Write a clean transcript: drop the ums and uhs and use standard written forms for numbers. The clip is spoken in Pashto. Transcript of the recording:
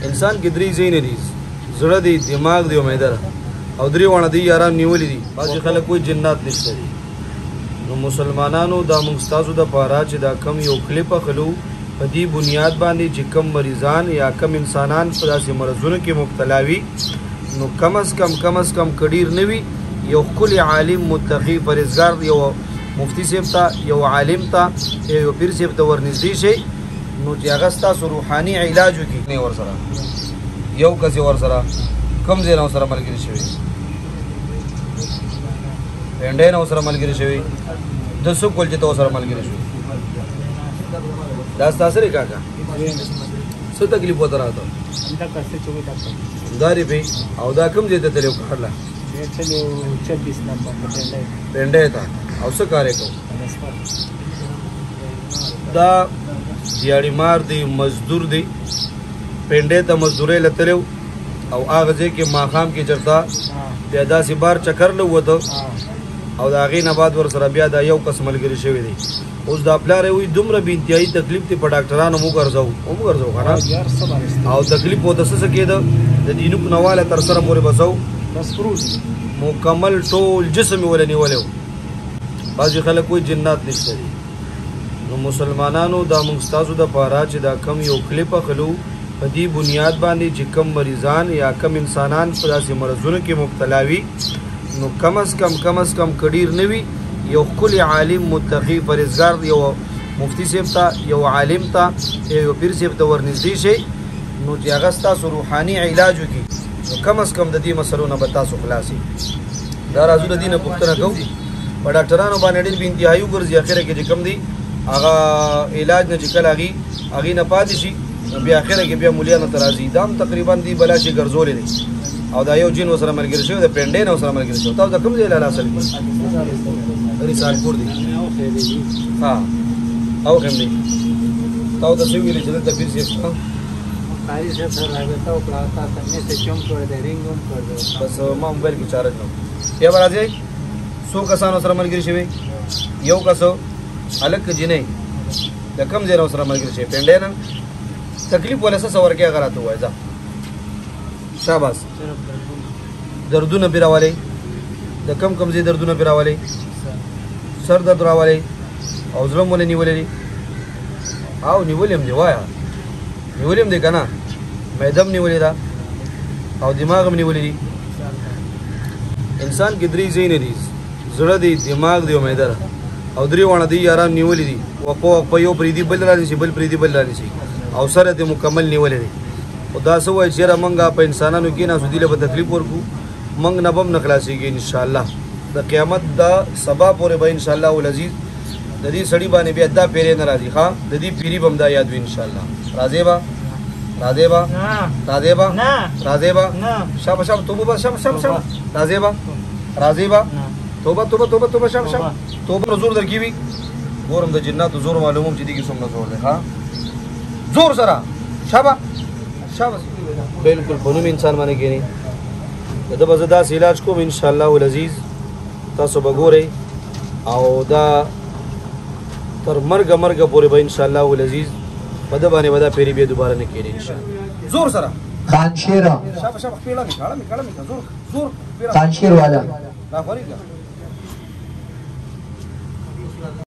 انسان کې درې ځایونه دي، زړه دی، دماغ دی او معده ده، او درې واړه دي یاران نیولي دي. بعضې خلک وایي جنات نشته دي. نو مسلمانانو دا موږ ستاسو دپاره چې دا کم یو کلیپ اخلو په دې بنیاد باندې چې کم مریضان یا کم انسانان په داسې مرضونو کې مبتلا وي، نو کم از کم کډیر نه وي، یو ښکلی عالم متقي پرهیزګار یو مفتی صاحب ته، یو عالم ته، یو پیر صاحب ته ورنږدې شئ، نو چې هغه ستاسو روحاني علاج وکړي. نه ورسره یو کس یې ورسره کوم ځای نه ورسره ملګري شوي، پنډۍ نه ورسره ملګري شوي، د څوک ول چې ته ورسره ملګري شوي، دا ستا سره کاکا څه تکلیف ورته راته دا ریپې او دا کوم ځای ته تللی و کار له پنډۍ ته او څه کار یې کوو؟ دا دیاړي مار دی، مزدور دی، پنډۍ ته مزدورۍ له تللی او هغه ځای کې ماښام کې چېرته بیا داسې بار چکر له ووته او د هغې نه بعد ورسره بیا دا یو کس ملګري شوی دی. اوس دا پلار یې وایي دومره بې انتهایي تکلیف دی په ډاکټرانو وګرځوو که نه، او تکلیف ورته څه کېده د دینوک نواله تر سره پورې بسو مکمل ټول جسم یې وله نیولی و. بعضې خلک وایي جنات نشته دي. نو مسلمانانو دا موږ ستاسو دپاره چې دا کم یو کلیپ اخلو په دې بنیاد باندې چې کم مریضان یا کم انسانان په داسې مرضونو کې مبتلا وي، نو کم از کم کډیر نه وي، یو ښکلی عالم متقي پرهیزګار یو مفتی صاحب ته، یو عالم ته، یو پیر صاحب ته ورنږدې شئ، نو چې هغه ستاسو روحاني علاج وکړي، نو کم از کم د دې مسلو نه به تاسو خلاص یې. دا راځو د دې نه پوښتنه کوو، په ډاکټرانو باندې ډېر بې انتهایي وګرځي، اخره کې چې کوم دی هغه علاج نه چې کله هغې نه پاتې شي، نو بیا اخره کې بیا مولیانو ته راځي. دا هم تقریبا دې بلا شي ګرځولی دی او دا یو جن ورسره ملګري شوی، د پنډۍ نه ورسره ملګري شوی. تاسو د کوم ځای لاله اصل کې رسالپور دی؟ ها او هم دی. تاسو ته څه ویلي چې دلته پیر صاحب قاری صاحب سره رابطه وکړه، تاسو میسج هم کړی دی، رینګ هم کړی دی، بس ما موبایل کې چارج نه و. بیا به راځئ څو کسانو سره ملګري شوي؟ یو کس هلک که جینۍ د کوم ځای نه ورسره ملګري شوي؟ پنډۍ نه. تکلیف وله څه ورکې هغه راته ووایه. ځه شاباس. دردونه پې راولئ؟ د کم ځای دردونه پې راولئ؟ سر درد راولئ او زړه م ولې نیولی دی؟ او نیولی هم دی، وایه نیولی هم دی که نه؟ معده هم نیولې ده او دماغ هم نیولی دی. انسان کې درې ځایونه دي، زړه دی، دماغ دی او معده ده، او درې واړه دي یاران نیولي دي، وقفه یو پرېږدي بل رانیسي، بل پرېږدي بل رانیسي، او سر یې مکمل نیولی دی. خو دا څه وایي چې یاره موږ په انسانانو کېناستو دې له به تکلیف ورکړو، موږ نه به هم نه خلاصېږي انشاءالله. د قیامت دا سبا پورې به انشاءالله العزیز د دې سړي باندې بیا دا پیرې نه راځي. ښه د دې پیري به هم دا یاد وي انشاءالله. راځې به راځې به راځې به راځې به شابه شابه توبه به شابه شابه شابه راځې به راځې به توبه توبه توبه توبه شابه شابه توبه نو زور درکې وي. ګورم د جناتو زور معلوموم چې دې کې څومره زور دی. ښه زور سره شابه شابه بالکل په نوم انسان باندې کېني. د به زه داسې علاج کوم انشاءالله العزیز، تاسو به ګورئ او دا تر مرګه پورې به انشاءالله العزیز په ده باندې به دا پیرې بیا دوباره نه کېږي انشاءالله. زور سره خانشیره شابه شابه خپېړه مې کاړه مې زور خانشیر والا راخورېږه